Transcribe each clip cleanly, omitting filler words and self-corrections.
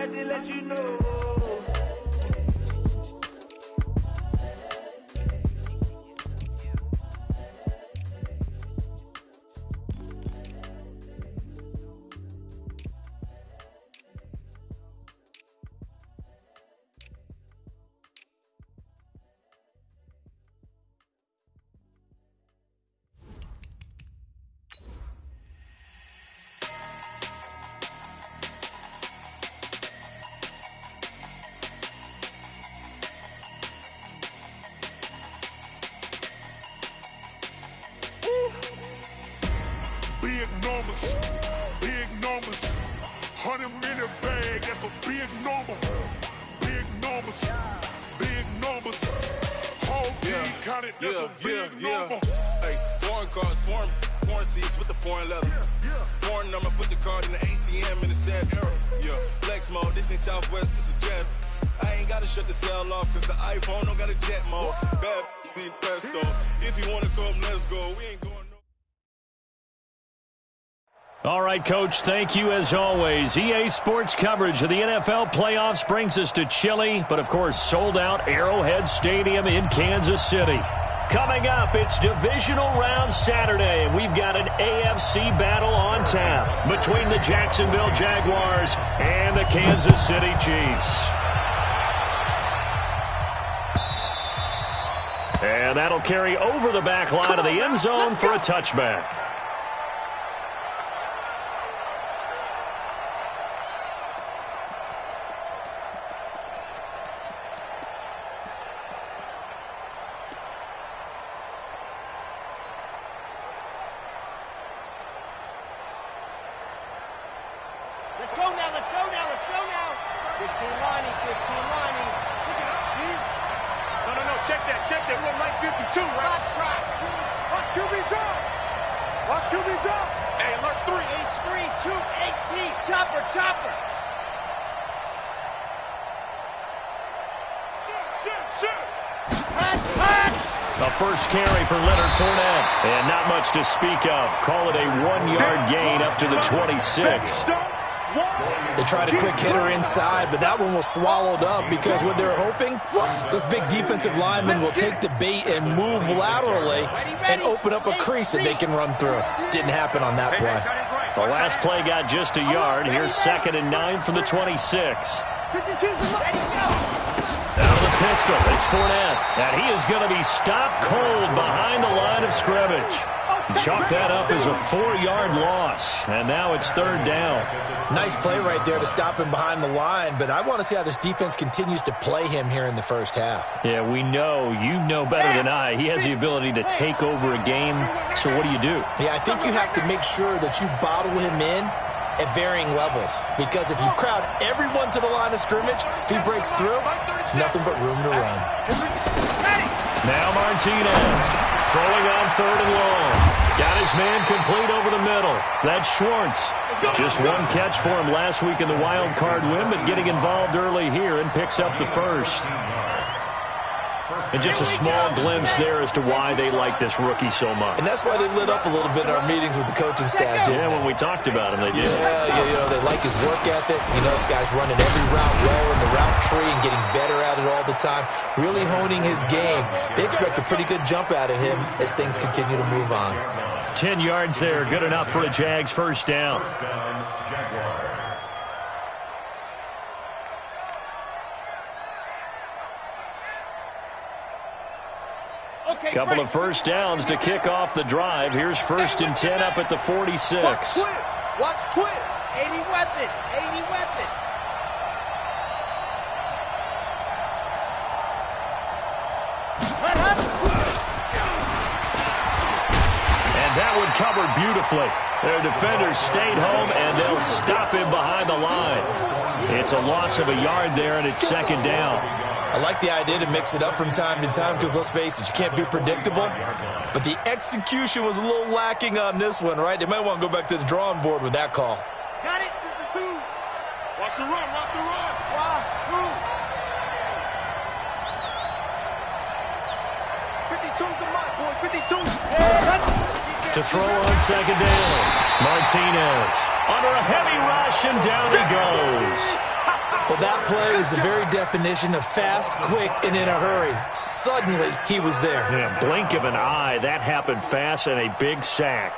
had to let you know. Big numbers, 100-minute bag, that's a big number. Big numbers, whole team counted, that's a big number. Hey, foreign cars, foreign seats with the foreign leather. Foreign number, put the card in the ATM in the sad era. Yeah, flex mode, this ain't Southwest, this is jet. I ain't gotta shut the cell off, cause the iPhone don't got a jet mode. Bad be pesto, if you wanna come, let's go, we ain't going no. All right, Coach, thank you as always. EA Sports coverage of the NFL playoffs brings us to chilly, but of course sold out Arrowhead Stadium in Kansas City. Coming up, it's divisional round Saturday, and we've got an AFC battle on tap between the Jacksonville Jaguars and the Kansas City Chiefs. And that'll carry over the back line of the end zone for a touchback. Let's go now. 15 lining. Pick it up, deep. No, check that. We're on line 52, right? Box track. Watch QB drop. Hey, alert 3. H3, 2, 18. Chopper. Shoot. Pass. The first carry for Leonard Fournette. And not much to speak of. Call it a 1-yard gain up to the 26. They tried a quick hitter inside, but that one was swallowed up because what they're hoping, those big defensive linemen will take the bait and move laterally and open up a crease that they can run through. Didn't happen on that play. The last play got just a yard. Here's 2nd and 9 from the 26. Out of the pistol, it's Fournette. And he is going to be stopped cold behind the line of scrimmage. Chalk that up as a 4-yard loss. And now it's 3rd down. Nice play right there to stop him behind the line, but I want to see how this defense continues to play him here in the first half. Yeah, we know. You know better than I. He has the ability to take over a game. So what do you do? Yeah, I think you have to make sure that you bottle him in at varying levels, because if you crowd everyone to the line of scrimmage, if he breaks through, there's nothing but room to run. Now Martinez throwing on 3rd and long. Got his man complete over the middle. That's Schwartz. Just one catch for him last week in the wild card win, but getting involved early here and picks up the first. And just a small glimpse there as to why they like this rookie so much. And that's why they lit up a little bit in our meetings with the coaching staff. Yeah, when we talked about him, they did. Yeah, they like his work ethic. This guy's running every route well in the route tree and getting better at it all the time, really honing his game. They expect a pretty good jump out of him as things continue to move on. 10 yards there, good enough for a Jags first down. Couple of first downs to kick off the drive. Here's 1st and 10 up at the 46. Watch twist. 80 weapon. And that one covered beautifully. Their defenders stayed home, and they'll stop him behind the line. It's a loss of a yard there, and it's 2nd down. I like the idea to mix it up from time to time because, let's face it, you can't be predictable. But the execution was a little lacking on this one, right? They might want to go back to the drawing board with that call. Got it. Watch the run. Wow. 52's the mark, boy. 52. To throw on 2nd down. Martinez under a heavy rush, and down he goes. Well, that play was the very definition of fast, quick, and in a hurry. Suddenly, he was there. Yeah, blink of an eye. That happened fast and a big sack.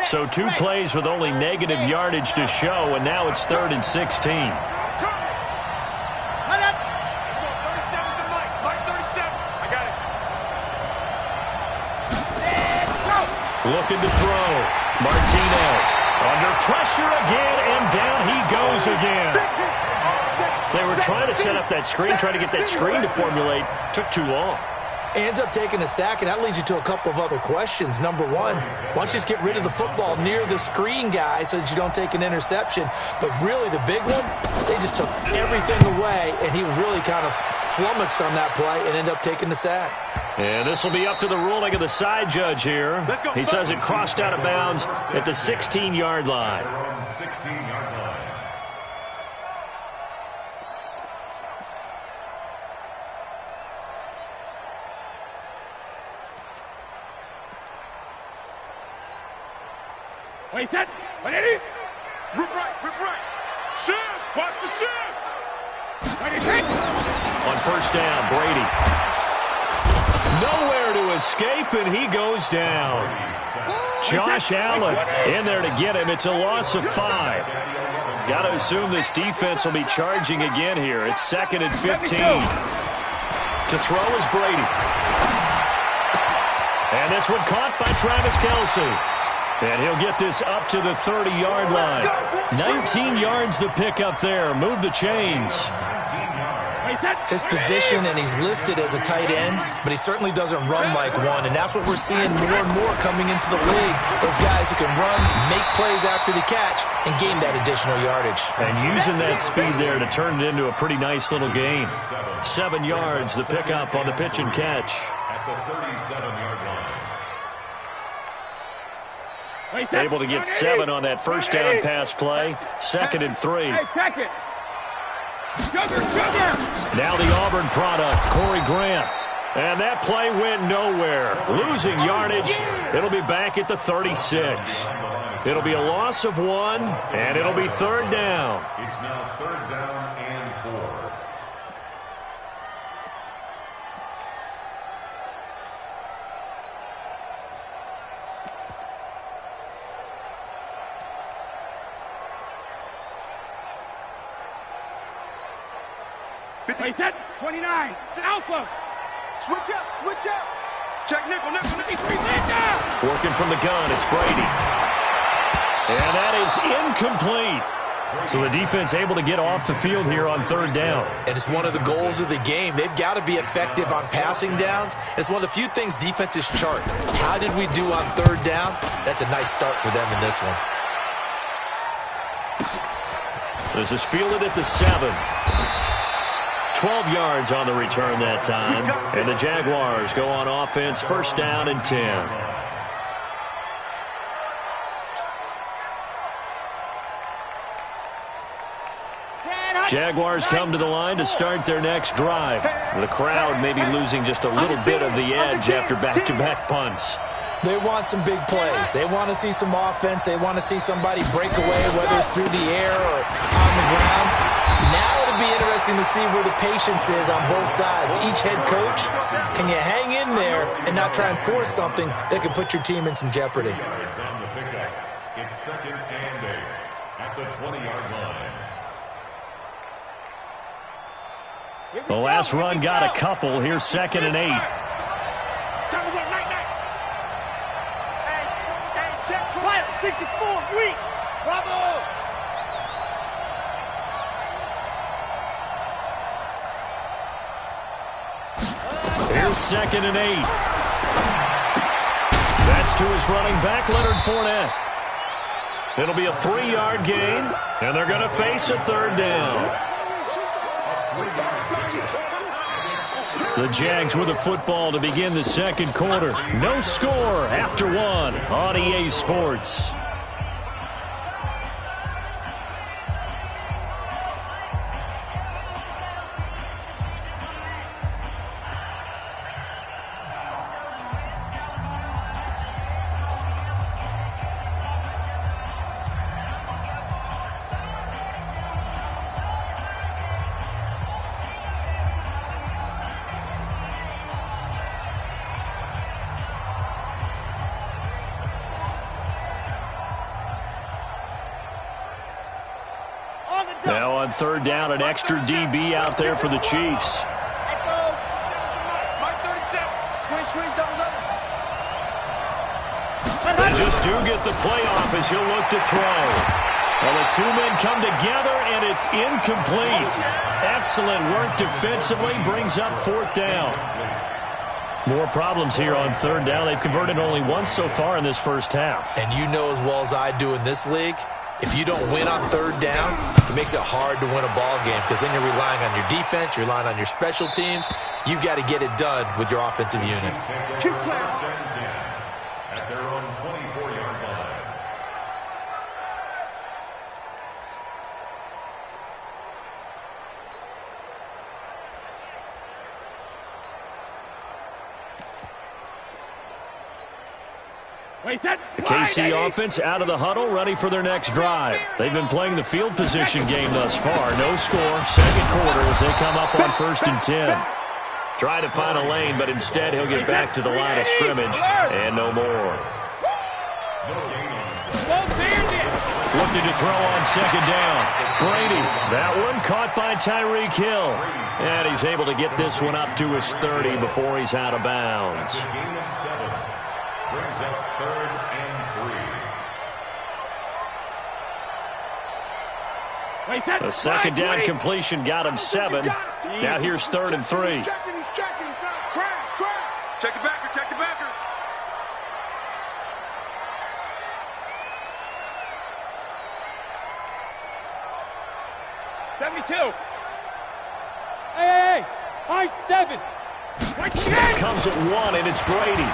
So 2 plays with only negative yardage to show, and now it's 3rd and 16. Looking to throw. Martinez under pressure again, and down he goes again. They were trying to set up that screen, trying to get that screen to formulate. Took too long. Ends up taking a sack, and that leads you to a couple of other questions. Number one, why don't you just get rid of the football near the screen guy so that you don't take an interception? But really, the big one, they just took everything away, and he was really kind of flummoxed on that play and ended up taking the sack. And this will be up to the ruling of the side judge here. He says it crossed out of bounds at the 16-yard line. 16-yard line. Wait, that. Wait, Eddie. Rip right. Shift. Watch the shift. Wait, hit. On first down, Brady. Nowhere to escape, and he goes down. Josh Allen in there to get him. It's a loss of 5. Got to assume this defense will be charging again here. It's 2nd and 15. To throw is Brady. And this one caught by Travis Kelce. And he'll get this up to the 30-yard line. 19 yards to pick up there. Move the chains. His position, and he's listed as a tight end, but he certainly doesn't run like one, and that's what we're seeing more and more coming into the league. Those guys who can run, make plays after the catch, and gain that additional yardage. And using that speed there to turn it into a pretty nice little game. 7 yards, the pickup on the pitch and catch. At the 37-yard line. Able to get 7 on that first down pass play. 2nd and 3. Hey, check it. Sugar. Now the Auburn product, Corey Grant. And that play went nowhere. Losing yardage. It'll be back at the 36. It'll be a loss of 1, and it'll be 3rd down. It's now 3rd down and 4. Wait, that. 29. Alpha. Switch up. Check nickel. Working from the gun, it's Brady. And that is incomplete. So the defense able to get off the field here on 3rd down. And it's one of the goals of the game. They've got to be effective on passing downs. It's one of the few things defenses chart. How did we do on 3rd down? That's a nice start for them in this one. This is fielded at the 7. 12 yards on the return that time. And the Jaguars go on offense, 1st down and 10. Jaguars come to the line to start their next drive. The crowd may be losing just a little bit of the edge after back-to-back punts. They want some big plays. They want to see some offense. They want to see somebody break away, whether it's through the air or on the ground. Now it'll be interesting to see where the patience is on both sides. Each head coach, can you hang in there and not try and force something that could put your team in some jeopardy? Yards on the pickup. It's 2nd and 8 at the 20-yard line. The last run got a couple. Here's 2nd and 8. Time to go, night. Hey, check. Pilot 64, weak. Bravo. Here's 2nd and 8. That's to his running back, Leonard Fournette. It'll be a 3-yard gain, and they're going to face a 3rd down. The Jags with the football to begin the 2nd quarter. No score after 1 on EA Sports. Now on third down, an extra DB out there for the Chiefs. They just do get the playoff as he'll look to throw. Well, the two men come together, and it's incomplete. Excellent work defensively, brings up fourth down. More problems here on third down. They've converted only once so far in this first half. And you know as well as I do in this league, if you don't win on third down, it makes it hard to win a ball game because then you're relying on your defense, you're relying on your special teams. You've got to get it done with your offensive unit. At their own 24-yard line. The KC offense out of the huddle, ready for their next drive. They've been playing the field position game thus far. No score, second quarter as they come up on 1st and 10. Try to find a lane, but instead he'll get back to the line of scrimmage and no more. Looking to throw on second down. Brady, that one caught by Tyreek Hill. And he's able to get this one up to his 30 before he's out of bounds. Gain of 7 brings up 3rd and 3. The second down completion got him 7. Now here's 3rd and 3. He's checking. Crash. Check the backer. 72. Hey, I-7. Snap comes at 1, and it's Brady.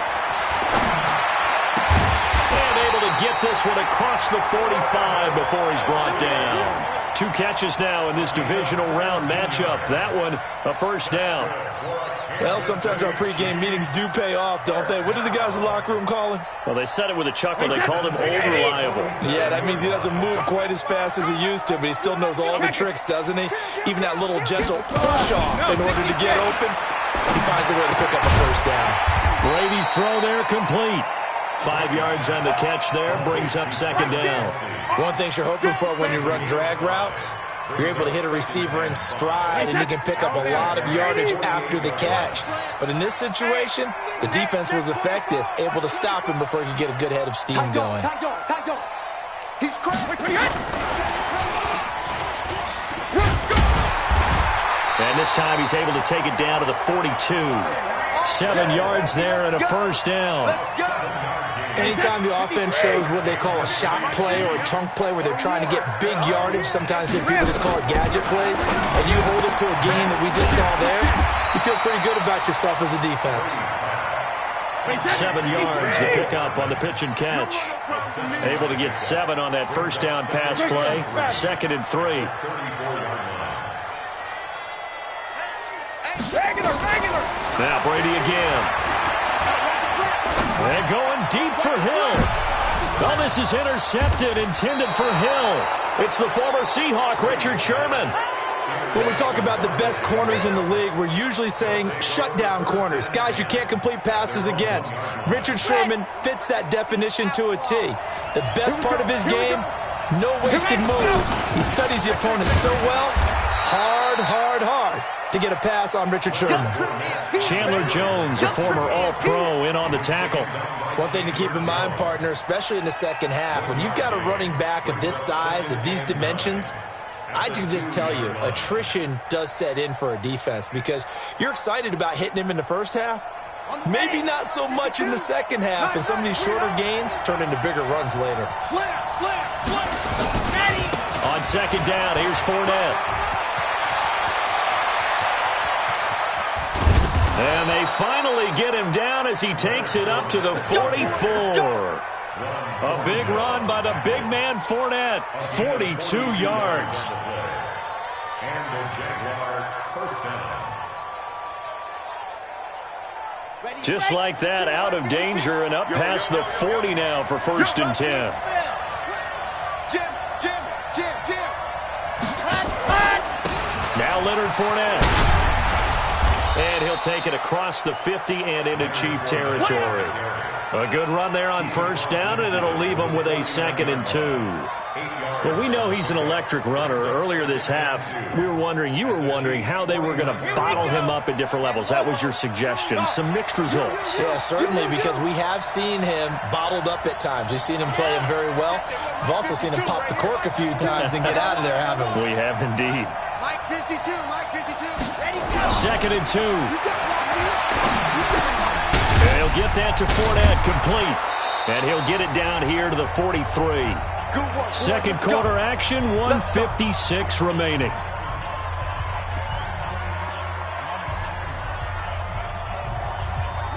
And able to get this one across the 45 before he's brought down. 2 catches now in this divisional round matchup. That one, a first down. Well, sometimes our pregame meetings do pay off, don't they? What do the guys in the locker room call him? Well, they said it with a chuckle. They called him old-reliable. Yeah, that means he doesn't move quite as fast as he used to, but he still knows all the tricks, doesn't he? Even that little gentle push-off in order to get open, he finds a way to pick up a first down. Brady's throw there complete. 5 yards on the catch there, brings up second down. One thing you're hoping for when you run drag routes, you're able to hit a receiver in stride, and he can pick up a lot of yardage after the catch. But in this situation, the defense was effective, able to stop him before he could get a good head of steam going. He's And this time he's able to take it down to the 42. 7 yards there and a first down. Anytime the offense shows what they call a shot play or a chunk play where they're trying to get big yardage, sometimes people just call it gadget plays, and you hold it to a gain that we just saw there, you feel pretty good about yourself as a defense. 7 yards to pick up on the pitch and catch. Able to get 7 on that first down pass play. 2nd and 3. Now Brady again. And going deep for Hill. Well, this is intercepted, intended for Hill. It's the former Seahawk, Richard Sherman. When we talk about the best corners in the league, we're usually saying shutdown corners, guys you can't complete passes against. Richard Sherman fits that definition to a T. The best part of his game, no wasted moves. He studies the opponent so well, hard to get a pass on Richard Sherman. Chandler Jones, a former All-Pro, in on the tackle. One thing to keep in mind, partner, especially in the second half, when you've got a running back of this size, of these dimensions, I can just tell you, attrition does set in for a defense because you're excited about hitting him in the first half. Maybe not so much in the second half, and some of these shorter gains turn into bigger runs later. On second down, here's Fournette. And they finally get him down as he takes it up to the 44. A big run by the big man Fournette. 42 yards. And the Jaguar first down. Just like that, out of danger and up past the 40 now for 1st and 10. Now Leonard Fournette. And he'll take it across the 50 and into Chief territory. A good run there on first down, and it'll leave him with a 2nd and 2. Well, we know he's an electric runner. Earlier this half, you were wondering how they were going to bottle him up at different levels. That was your suggestion. Some mixed results. Yeah, certainly, because we have seen him bottled up at times. We've seen him play him very well. We've also seen him pop the cork a few times and get out of there, haven't we? We have indeed. Mike 52, Mike 52. Ready, go. 2nd and 2. And he'll get that to Fournette, complete. And he'll get it down here to the 43. Second quarter action, 1:56 remaining.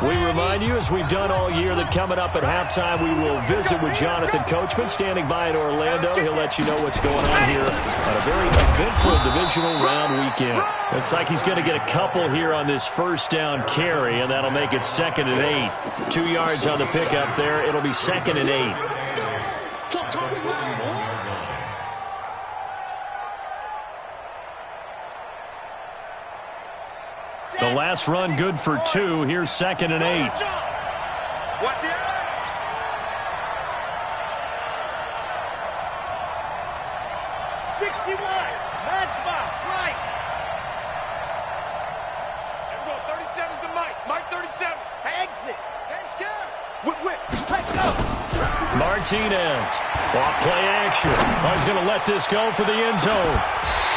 We remind you, as we've done all year, that coming up at halftime, we will visit with Jonathan Coachman, standing by in Orlando. He'll let you know what's going on here on a very eventful divisional round weekend. Looks like he's going to get a couple here on this first down carry, and that'll make it 2nd and 8. 2 yards on the pickup there. It'll be 2nd and 8. The last run good for 2. Here's 2nd and 8. Watch the eye. 61. Matchbox, right. Here we go. 37's the Mike. Mike 37. Exit. Let's go. Whip. Let's go. Martinez. Off play action. Oh, he's going to let this go for the end zone.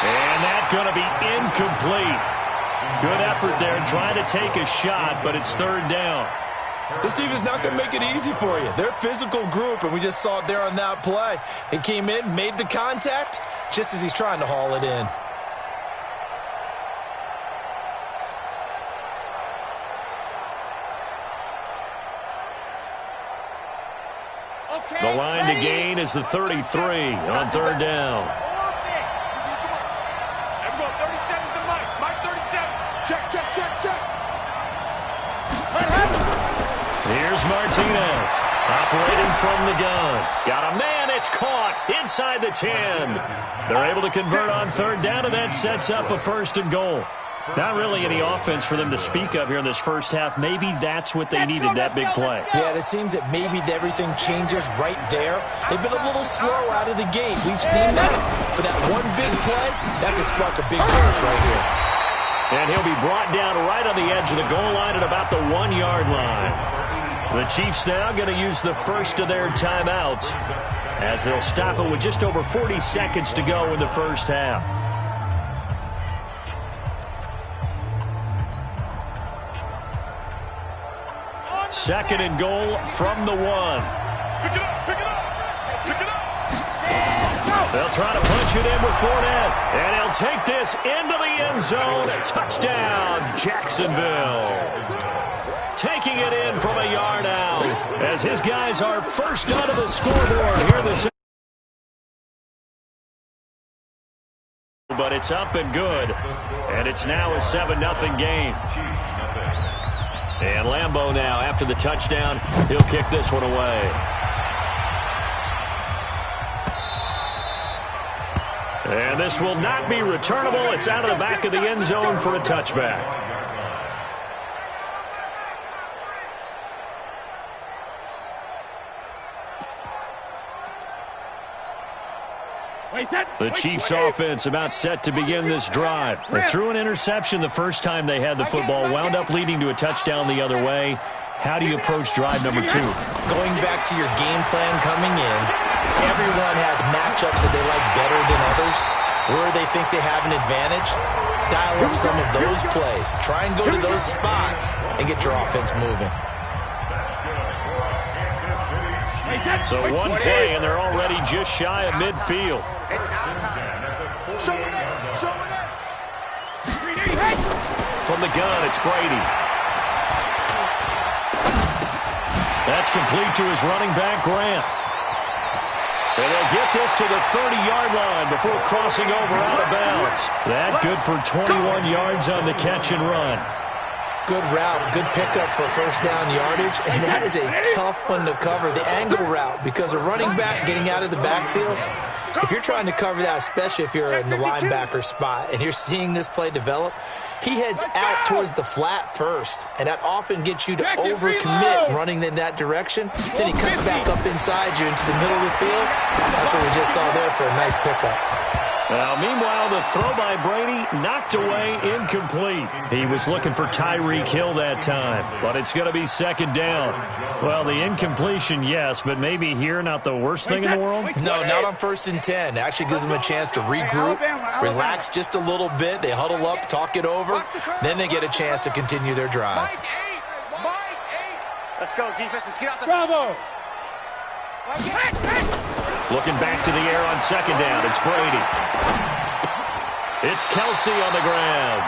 And that's going to be incomplete. Good effort there, trying to take a shot, but it's 3rd down. This team is not going to make it easy for you. They're a physical group, and we just saw it there on that play. He came in, made the contact, just as he's trying to haul it in. Okay. The line to gain is the 33 on 3rd down. Here's Martinez, operating from the gun. Got a man, it's caught inside the 10. They're able to convert on 3rd down, and that sets up a 1st and goal. Not really any offense for them to speak of here in this first half. Maybe that's what they needed, that big play. Yeah, it seems that maybe everything changes right there. They've been a little slow out of the gate. We've seen that. For that one big play, that could spark a big burst right here. And he'll be brought down right on the edge of the goal line at about the 1-yard line. The Chiefs now going to use the first of their timeouts as they'll stop it with just over 40 seconds to go in the first half. Second and goal from the 1. Pick it up, pick it up, pick it up. They'll try to punch it in with Fournette, and he'll take this into the end zone. Touchdown, Jacksonville. Taking it in from a yard out as his guys are first onto the scoreboard here this. But it's up and good, and it's now a 7-0 game. And Lambeau now, after the touchdown, he'll kick this one away. And this will not be returnable. It's out of the back of the end zone for a touchback. The Chiefs offense about set to begin this drive. They threw an interception the first time they had the football, wound up leading to a touchdown the other way. How do you approach drive number 2? Going back to your game plan coming in, everyone has matchups that they like better than others. Where they think they have an advantage, dial up some of those plays. Try and go to those spots and get your offense moving. So one play, and they're already just shy of midfield. From the gun, it's Brady. That's complete to his running back, Grant. And they'll get this to the 30-yard line before crossing over out of bounds. That good for 21 yards on the catch and run. Good route, good pickup for first down yardage, and that is a tough one to cover, the angle route, because a running back getting out of the backfield, if you're trying to cover that, especially if you're in the linebacker spot and you're seeing this play develop, he heads out towards the flat first, and that often gets you to overcommit running in that direction. Then he cuts back up inside you into the middle of the field. That's what we just saw there for a nice pickup. Now, meanwhile, the throw by Brady knocked away, incomplete. He was looking for Tyreek Hill that time, but it's going to be second down. Well, the incompletion, yes, but maybe here not the worst thing in the world? No, not on 1st and 10. It actually gives them a chance to regroup, relax just a little bit. They huddle up, talk it over, then they get a chance to continue their drive. Let's go, defense. Let's get out the... Bravo! Looking back to the air on second down. It's Brady. It's Kelsey on the ground.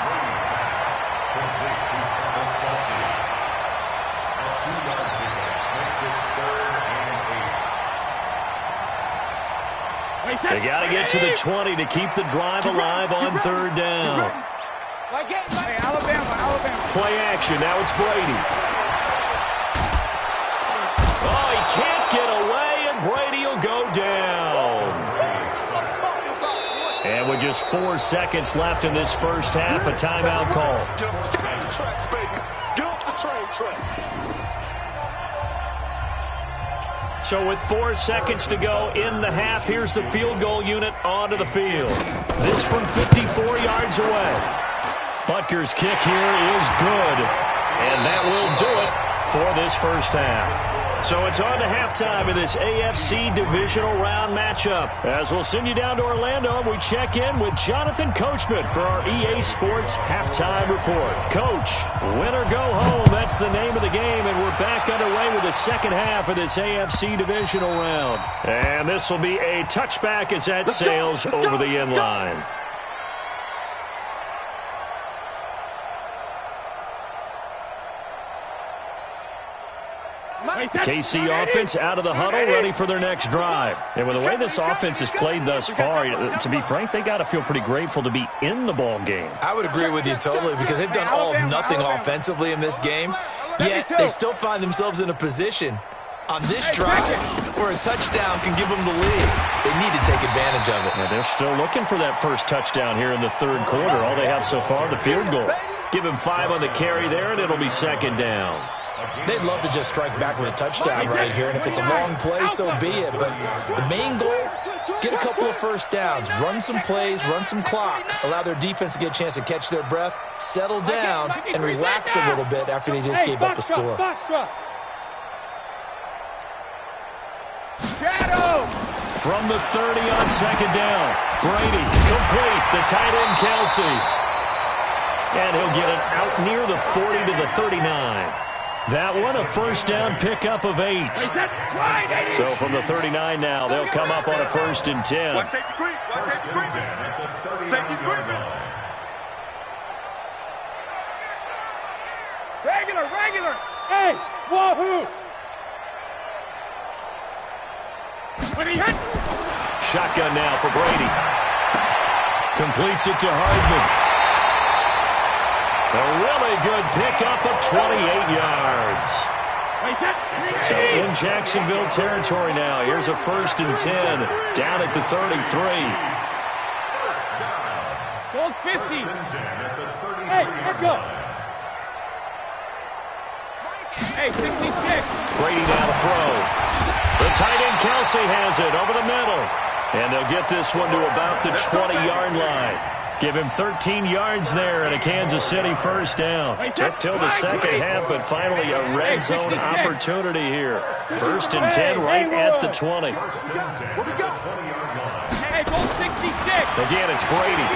They got to get to the 20 to keep the drive alive on third down. Play action. Now it's Brady. Oh, he can't get away, and Brady will go down. And with just 4 seconds left in this first half, a timeout call. Get off the tracks, baby. Get off the train tracks. So with 4 seconds to go in the half, here's the field goal unit onto the field. This from 54 yards away. Butker's kick here is good. And that will do it for this first half. So it's on to halftime in this AFC divisional round matchup. As we'll send you down to Orlando, we check in with Jonathan Coachman for our EA Sports Halftime Report. Coach, win or go home, that's the name of the game, and we're back underway with the second half of this AFC divisional round. And this will be a touchback as that sails over the end line. KC offense out of the huddle, ready for their next drive. And with the way this offense has played thus far, to be frank, they got to feel pretty grateful to be in the ball game. I would agree with you totally because they've done all of nothing offensively in this game, yet they still find themselves in a position on this drive where a touchdown can give them the lead. They need to take advantage of it. Yeah, they're still looking for that first touchdown here in the third quarter. All they have so far, the field goal. Give him 5 on the carry there, and it'll be second down. They'd love to just strike back with a touchdown right here, and if it's a long play, so be it. But the main goal, get a couple of first downs, run some plays, run some clock, allow their defense to get a chance to catch their breath, settle down, and relax a little bit after they just gave up a score. From the 30 on second down, Brady complete, the tight end Kelsey. And he'll get it out near the 40 to the 39. That one, a first down pickup of 8. So from the 39 now, they'll come up on a 1st and 10. Watch safety green. Watch safety green. Safety's green. Regular. Hey, wahoo! Shotgun now for Brady. Completes it to Hardman. A really good pickup of 28 yards. So in Jacksonville territory now. Here's a 1st and 10 down at the 33. Goal 50. Hey, let's go. Hey, 66. Brady now to throw. The tight end Kelsey has it over the middle. And they'll get this one to about the 20-yard line. Give him 13 yards there and a Kansas City first down. Took till the second half, but finally a red zone opportunity here. 1st and 10 right at the 20. Hey, goal 66. Again, it's Brady.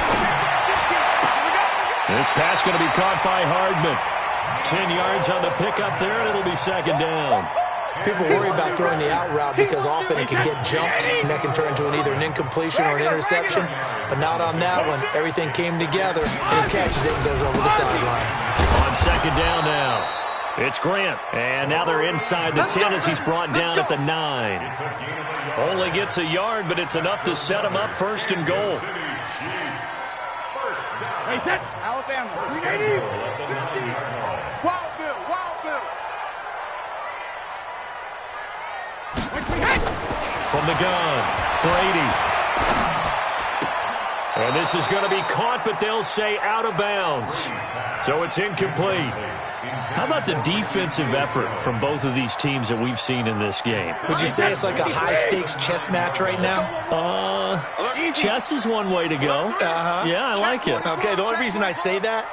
This pass going to be caught by Hardman. 10 yards on the pickup there, and it'll be second down. People worry about throwing the out route because often it can get jumped, and that can turn into either an incompletion or an interception. But not on that one. Everything came together, and he catches it and goes over the sideline. On second down now, it's Grant. And now they're inside the 10 as he's brought down at the 9. Only gets a yard, but it's enough to set him up 1st and goal. Alabama. Wild Bill. From the gun, Brady. And this is going to be caught, but they'll say out of bounds. So it's incomplete. How about the defensive effort from both of these teams that we've seen in this game? Would you say it's like a high-stakes chess match right now? Chess is one way to go. Yeah, I like it. Okay, the only reason I say that,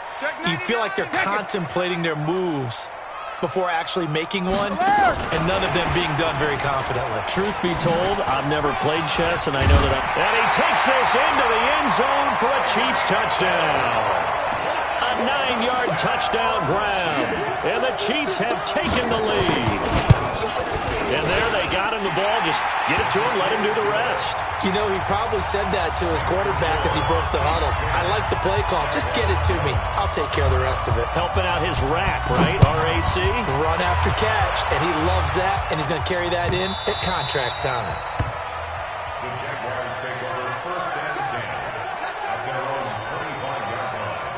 you feel like they're contemplating their moves before actually making one, and none of them being done very confidently. Truth be told, I've never played chess, and I know that And he takes this into the end zone for a Chiefs touchdown. A 9-yard touchdown grab, and the Chiefs have taken the lead. And there they got him the ball. Just get it to him, let him do the rest. You know, he probably said that to his quarterback as he broke the huddle. I like the play call. Just get it to me. I'll take care of the rest of it. Helping out his rack, right? RAC? Run after catch, and he loves that, and he's going to carry that in at contract time. The Jaguars take over first and 10 at their own 35-yard line.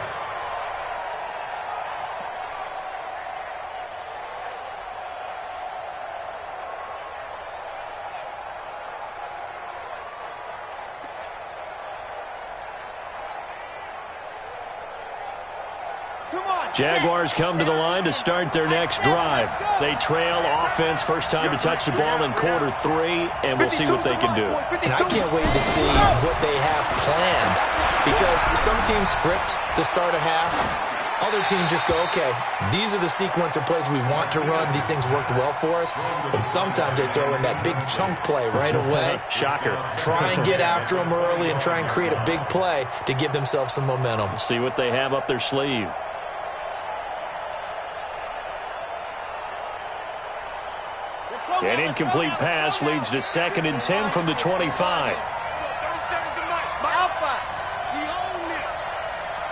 Jaguars come to the line to start their next drive. They trail offense, first time to touch the ball in quarter 3, and we'll see what they can do. And I can't wait to see what they have planned, because some teams script to start a half. Other teams just go, okay, these are the sequence of plays we want to run. These things worked well for us. And sometimes they throw in that big chunk play right away. Shocker. Try and get after them early and try and create a big play to give themselves some momentum. See what they have up their sleeve. An incomplete pass leads to 2nd and 10 from the 25.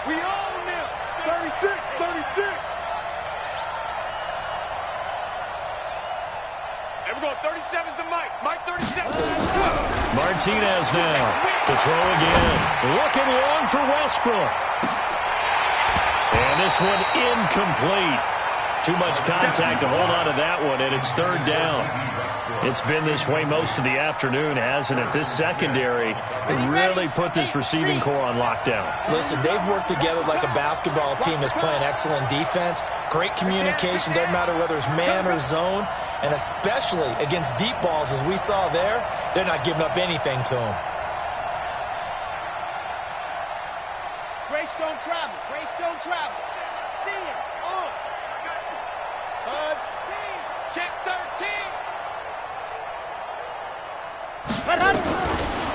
We own them. 36. And we're going 37's the Mike. Mike 37. Martinez now to throw again. Looking long for Westbrook. And this one incomplete. Too much contact to hold on to that one, and it's 3rd down. It's been this way most of the afternoon, hasn't it? This secondary really put this receiving core on lockdown. Listen, they've worked together like a basketball team that's playing excellent defense. Great communication, doesn't matter whether it's man or zone, and especially against deep balls, as we saw there, they're not giving up anything to them. Grace don't travel. Grace don't travel. See it. On. I got you. Buzz. Check 13.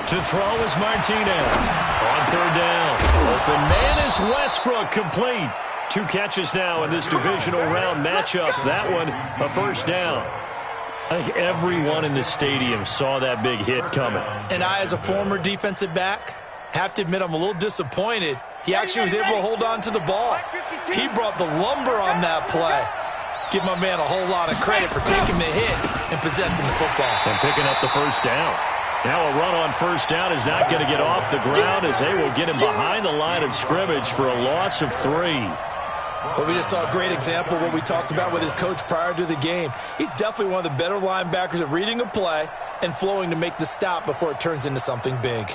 To throw is Martinez. On 3rd down. Open man is Westbrook, complete. 2 catches now in this divisional round matchup. That one, a 1st down. I think everyone in the stadium saw that big hit coming. And I, as a former defensive back, have to admit I'm a little disappointed. He actually was able to hold on to the ball. He brought the lumber on that play. Give my man a whole lot of credit for taking the hit and possessing the football. And picking up the 1st down. Now a run on 1st down is not going to get off the ground, as they will get him behind the line of scrimmage for a loss of 3. Well, we just saw a great example of what we talked about with his coach prior to the game. He's definitely one of the better linebackers at reading a play and flowing to make the stop before it turns into something big.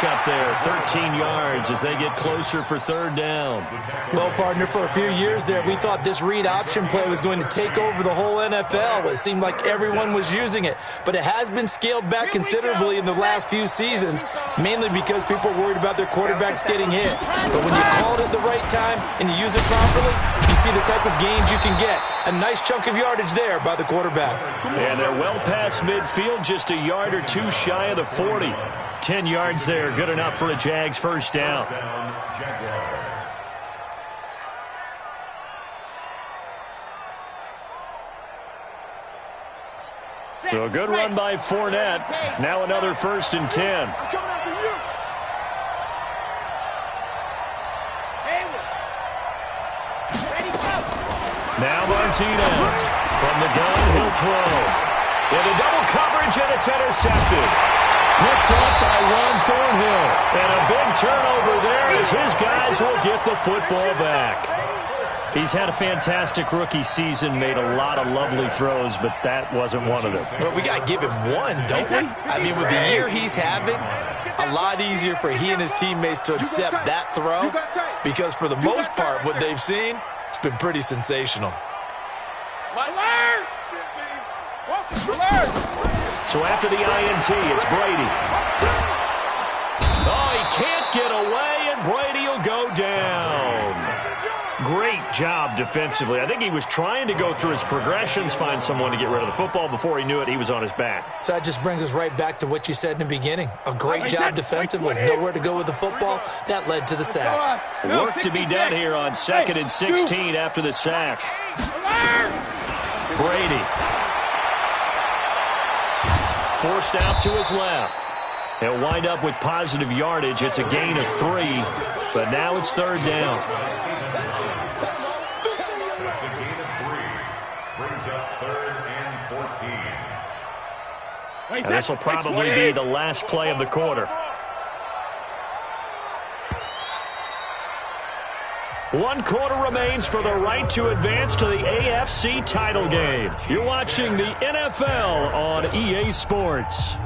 Up there, 13 yards as they get closer for 3rd down. Well, partner, for a few years there, we thought this read option play was going to take over the whole NFL. It seemed like everyone was using it, but it has been scaled back considerably in the last few seasons, mainly because people are worried about their quarterbacks getting hit. But when you call it at the right time and you use it properly, you see the type of gains you can get. A nice chunk of yardage there by the quarterback. And they're well past midfield, just a yard or 2 shy of the 40. 10 yards there, good enough for a Jags 1st down. So a good run by Fournette. Now another 1st and 10. I'm coming after you. Hayward. Now Martinez. From the gun, he'll throw. Into double coverage, and it's intercepted. Picked up by Ron Thornhill. And a big turnover there as his guys will get the football back. He's had a fantastic rookie season, made a lot of lovely throws, but that wasn't one of them. Well, we got to give him one, don't we? I mean, with the year he's having, a lot easier for he and his teammates to accept that throw because for the most part, what they've seen, it's been pretty sensational. So after the INT, it's Brady. Oh, he can't get away, and Brady will go down. Great job defensively. I think he was trying to go through his progressions, find someone to get rid of the football. Before he knew it, he was on his back. So that just brings us right back to what you said in the beginning. A great job defensively. Nowhere to go with the football. That led to the sack. Work to be done here on 2nd and 16 after the sack. Brady. Forced out to his left. He'll wind up with positive yardage. It's a gain of 3, but now it's 3rd down. That's a gain of 3. Brings up 3rd and 14. And this will probably be the last play of the quarter. One quarter remains for the right to advance to the AFC title game. You're watching the NFL on EA Sports.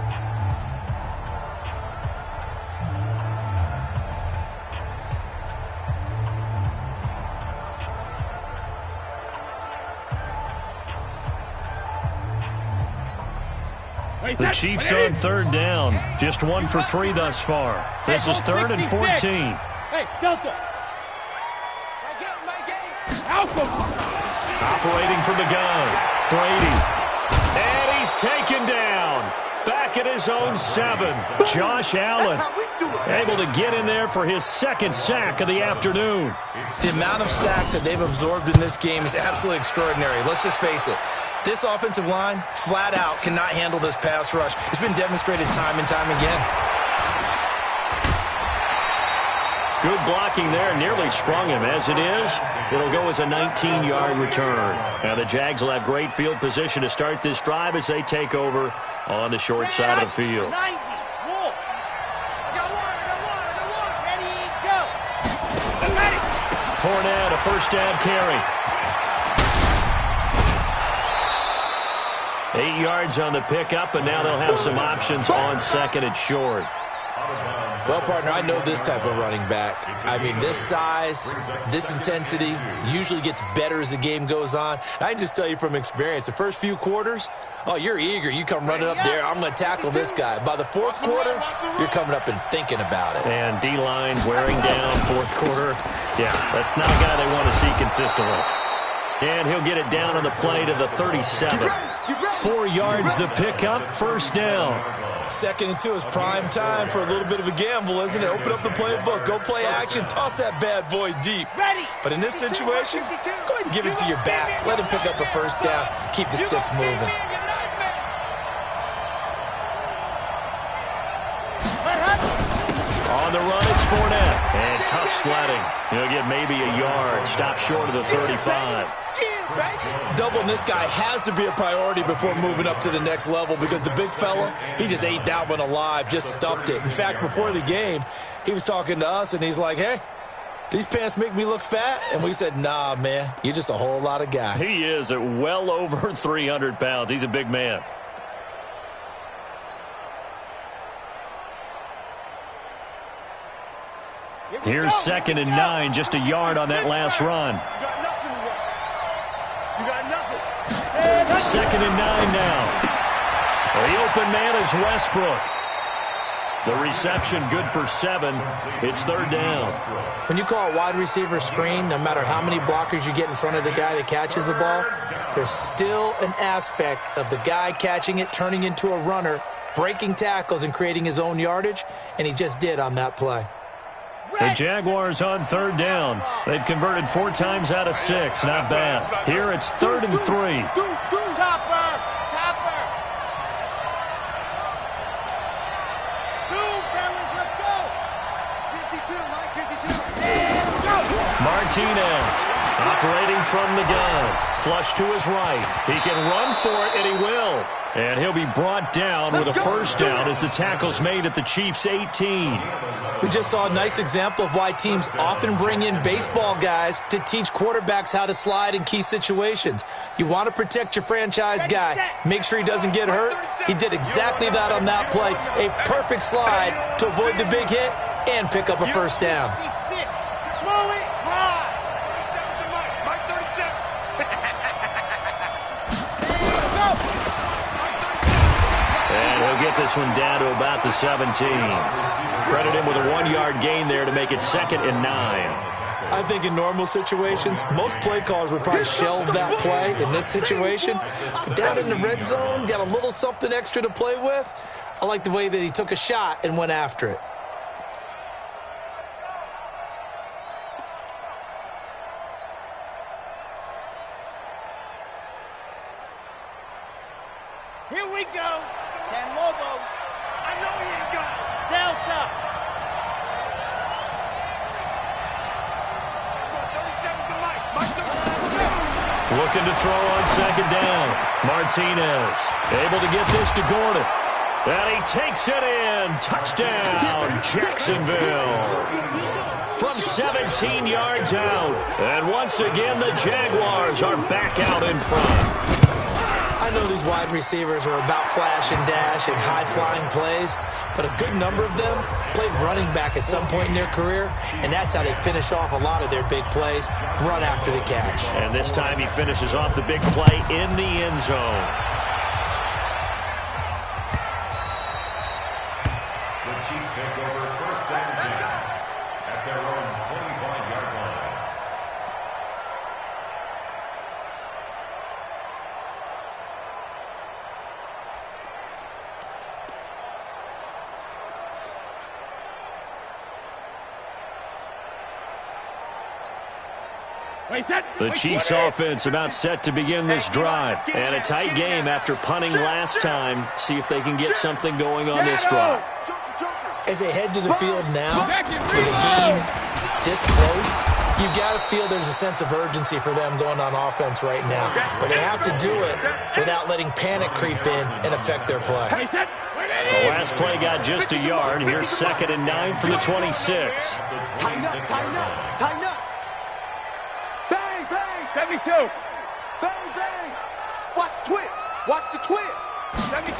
The Chiefs on 3rd down. Just 1 for 3 thus far. This is 3rd and 14. Hey, Delta. Operating from the gun. Brady. And he's taken down. Back at his own 7. Josh Allen able to get in there for his 2nd sack of the afternoon. The amount of sacks that they've absorbed in this game is absolutely extraordinary. Let's just face it. This offensive line, flat out, cannot handle this pass rush. It's been demonstrated time and time again. Good blocking there, nearly sprung him. As it is, it'll go as a 19-yard return. Now the Jags will have great field position to start this drive as they take over on the short side of the field. Fournette, a first down carry. 8 yards on the pickup, and now they'll have some options on 2nd and short. Well, partner, I know this type of running back. I mean, this size, this intensity usually gets better as the game goes on. I can just tell you from experience, the first few quarters, oh, you're eager. You come running up there, I'm going to tackle this guy. By the 4th quarter, you're coming up and thinking about it. And D-line wearing down 4th quarter. Yeah, that's not a guy they want to see consistently. And he'll get it down on the play to the 37. 4 yards the pickup, first down. 2nd and 2 is prime time for a little bit of a gamble, isn't it? Open up the playbook, go play action, toss that bad boy deep. But in this situation, go ahead and give it to your back. Let him pick up a first down. Keep the sticks moving. On the run, it's Fournette. And tough sledding. He'll get maybe a yard. Stop short of the 35. Doubling this guy has to be a priority before moving up to the next level because the big fella, he just ate that one alive, just stuffed it. In fact, before the game, he was talking to us, and he's like, hey, these pants make me look fat? And we said, nah, man, you're just a whole lot of guy. He is at well over 300 pounds. He's a big man. Here's 2nd and 9, just a yard on that last run. 2nd and 9 now. The open man is Westbrook. The reception good for 7. It's 3rd down. When you call a wide receiver screen, no matter how many blockers you get in front of the guy that catches the ball, there's still an aspect of the guy catching it, turning into a runner, breaking tackles and creating his own yardage, and he just did on that play. The Jaguars on 3rd down. They've converted 4 times out of 6. Not bad. Here it's 3rd and 3. Chopper! Zoom, fellas, let's go! 52, Mike, 52. And go! Martinez Operating from the gun. Flush to his right. He can run for it, and he will. And he'll be brought down with a first down as the tackle's made at the Chiefs' 18. We just saw a nice example of why teams often bring in baseball guys to teach quarterbacks how to slide in key situations. You want to protect your franchise guy. Make sure he doesn't get hurt. He did exactly that on that play. A perfect slide to avoid the big hit and pick up a first down. And he'll get this one down to about the 17. Credit him with a 1-yard gain there to make it 2nd and 9. I think in normal situations, most play callers would probably shelve that play. In this situation, but down in the red zone, got a little something extra to play with. I like the way that he took a shot and went after it. Here we go. 10 Lobos. I know he ain't got it. Delta. 37's the mic. Mike 37. Looking to throw on 2nd down. Martinez able to get this to Gordon. And he takes it in. Touchdown, Jacksonville. From 17 yards out. And once again, the Jaguars are back out in front. I know these wide receivers are about flash and dash and high-flying plays, but a good number of them played running back at some point in their career, and that's how they finish off a lot of their big plays, run after the catch. And this time he finishes off the big play in the end zone. The Chiefs take over 1st and 10 at their own 25-yard line. The Chiefs offense about set to begin this drive. And a tight game after punting last time. See if they can get something going on this drive. As they head to the field now, with a game this close, you've got to feel there's a sense of urgency for them going on offense right now. But they have to do it without letting panic creep in and affect their play. The last play got just a yard. Here's 2nd and 9 from the 26. Tighten up, tighten up, tighten up. 72. Bang, bang. Watch the twist. Watch the twist. 72.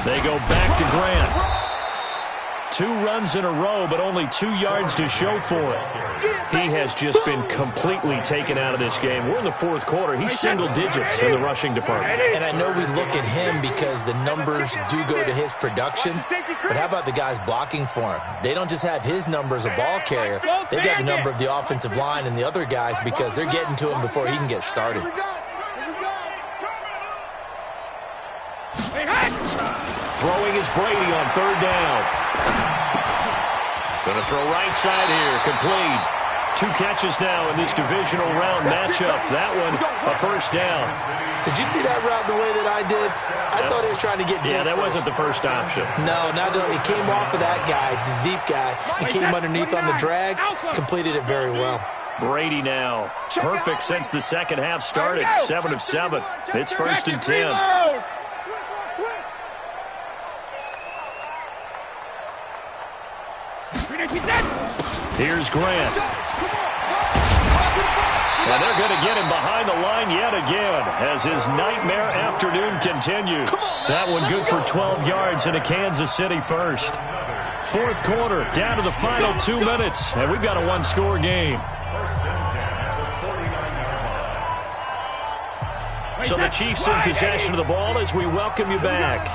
They go back to Grant. 2 runs in a row, but only 2 yards to show for it. He has just been completely taken out of this game. We're in the 4th quarter. He's single digits in the rushing department. And I know we look at him because the numbers do go to his production, but how about the guys blocking for him? They don't just have his number as a ball carrier. They've got the number of the offensive line and the other guys because they're getting to him before he can get started. Throwing is Brady on 3rd down. Going to throw right side here, complete. 2 catches now in this divisional round matchup. That one, a first down. Did you see that route the way that I did? I thought he was trying to get deep. Yeah, that wasn't the first option. No, it came off of that guy, the deep guy. He came underneath on the drag, completed it very well. Brady now, perfect since the second half started, 7 of 7. It's 1st and 10. Here's Grant. And they're going to get him behind the line yet again as his nightmare afternoon continues. That one good for 12 yards in a Kansas City first. 4th quarter, down to the final 2 minutes, and we've got a 1-score game. So the Chiefs in possession of the ball as we welcome you back.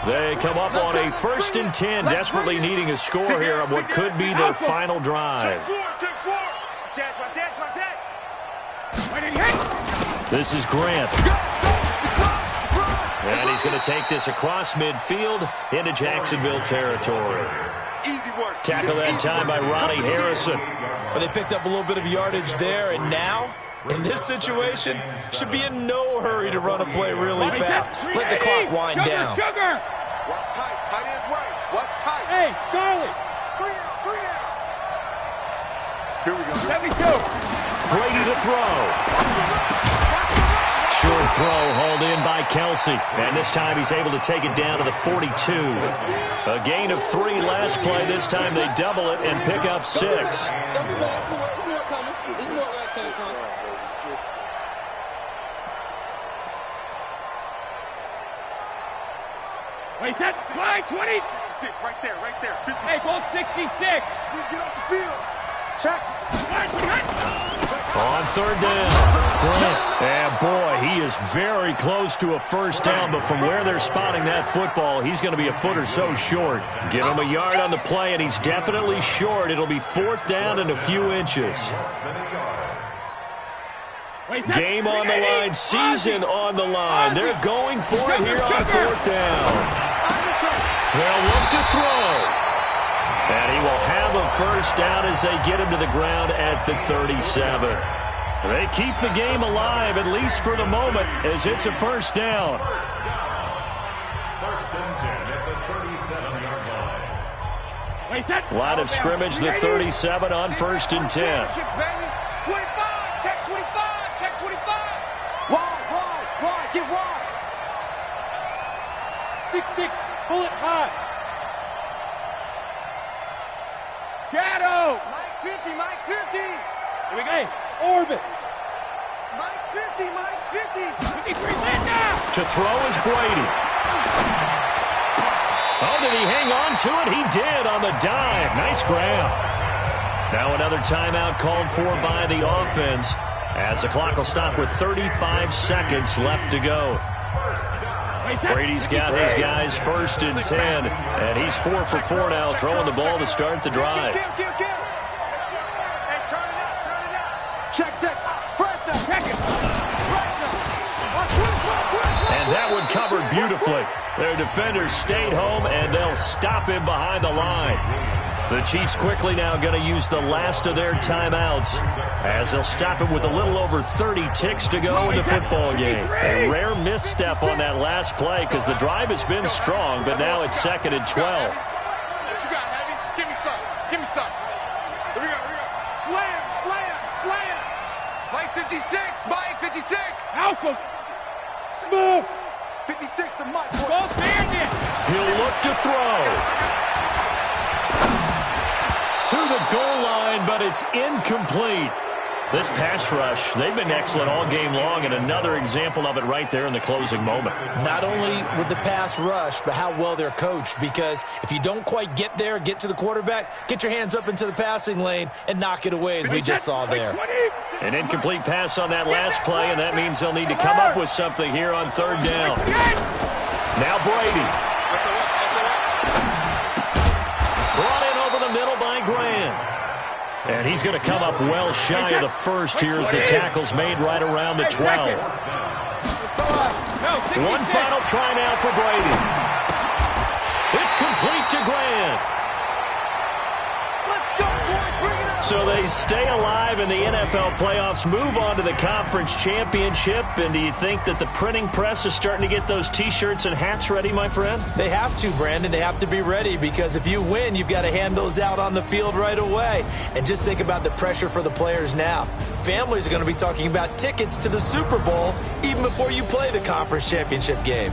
They come up on a 1st and 10, desperately needing a score here on what could be their final drive. This is Grant. And he's going to take this across midfield into Jacksonville territory. Tackle that time by Ronnie Harrison. But they picked up a little bit of yardage there, and now, in this situation, should be in no hurry to run a play really fast. Let the clock wind down. Watch tight. Tight ends right. Watch tight. Hey, Charlie. Bring it out. Bring it out. Here we go. 72. Brady to throw. Short throw hauled in by Kelsey. And this time he's able to take it down to the 42. A gain of 3 last play. This time they double it and pick up 6. Wait, that's right, 20. 6, right there, right there. 50. Hey, ball 66. Get off the field. Check. On 3rd down. And boy, he is very close to a first down, but from where they're spotting that football, he's going to be a foot or so short. Give him a yard on the play, and he's definitely short. It'll be 4th down and a few inches. Game on the line, season on the line. They're going for it here on 4th down. They'll look to throw. And he will have a first down as they get him to the ground at the 37. They keep the game alive, at least for the moment, as it's a first down. First and 10 at the 37-yard line. Line of scrimmage, the 37 on 1st and 10. 25, check 25, check 25. Wide, get wide. 6-6, bullet high. Shadow. Mike 50, Mike 50. Here we go. Orbit. Mike's 50, Mike's 50. 53, Linda. To throw is Brady. Oh, did he hang on to it? He did on the dive. Nice grab. Now another timeout called for by the offense as the clock will stop with 35 seconds left to go. Brady's got his guys 1st and 10, and he's 4 for 4 now, throwing the ball to start the drive. Hey, turn it out. Check. Fresno, check it. And that one covered beautifully. Their defenders stayed home, and they'll stop him behind the line. The Chiefs quickly now going to use the last of their timeouts as they'll stop him with a little over 30 ticks to go in the football game. A rare misstep on that last play because the drive has been strong, but now it's 2nd and 12. What you got, Heavy? Give me some. Here we go. Slam. Mike 56, Mike 56. Malcolm. Smooth. 56 to Mike. Both bandit. He'll look to throw. To the goal line, but it's incomplete. This pass rush, they've been excellent all game long, and another example of it right there in the closing moment. Not only with the pass rush, but how well they're coached, because if you don't quite get there, get to the quarterback, get your hands up into the passing lane and knock it away, as we just saw there. An incomplete pass on that last play, and that means they'll need to come up with something here on 3rd down. Now Brady. Brought in over the middle by Graham. And he's going to come up well shy of the first here as the tackle's made right around the 12. One final try now for Brady. It's complete to Grant. So they stay alive in the NFL playoffs, move on to the conference championship. And do you think that the printing press is starting to get those T-shirts and hats ready, my friend? They have to, Brandon. They have to be ready, because if you win, you've got to hand those out on the field right away. And just think about the pressure for the players now. Families are going to be talking about tickets to the Super Bowl even before you play the conference championship game.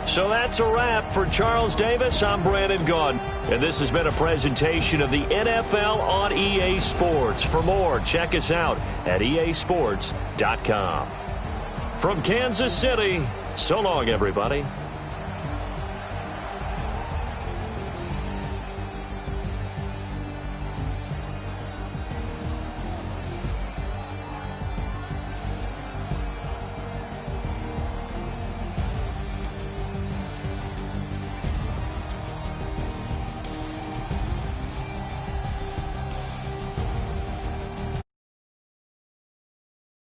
So that's a wrap. For Charles Davis, I'm Brandon Gaudin, and this has been a presentation of the NFL on EA Sports. For more, check us out at easports.com. From Kansas City, so long, everybody.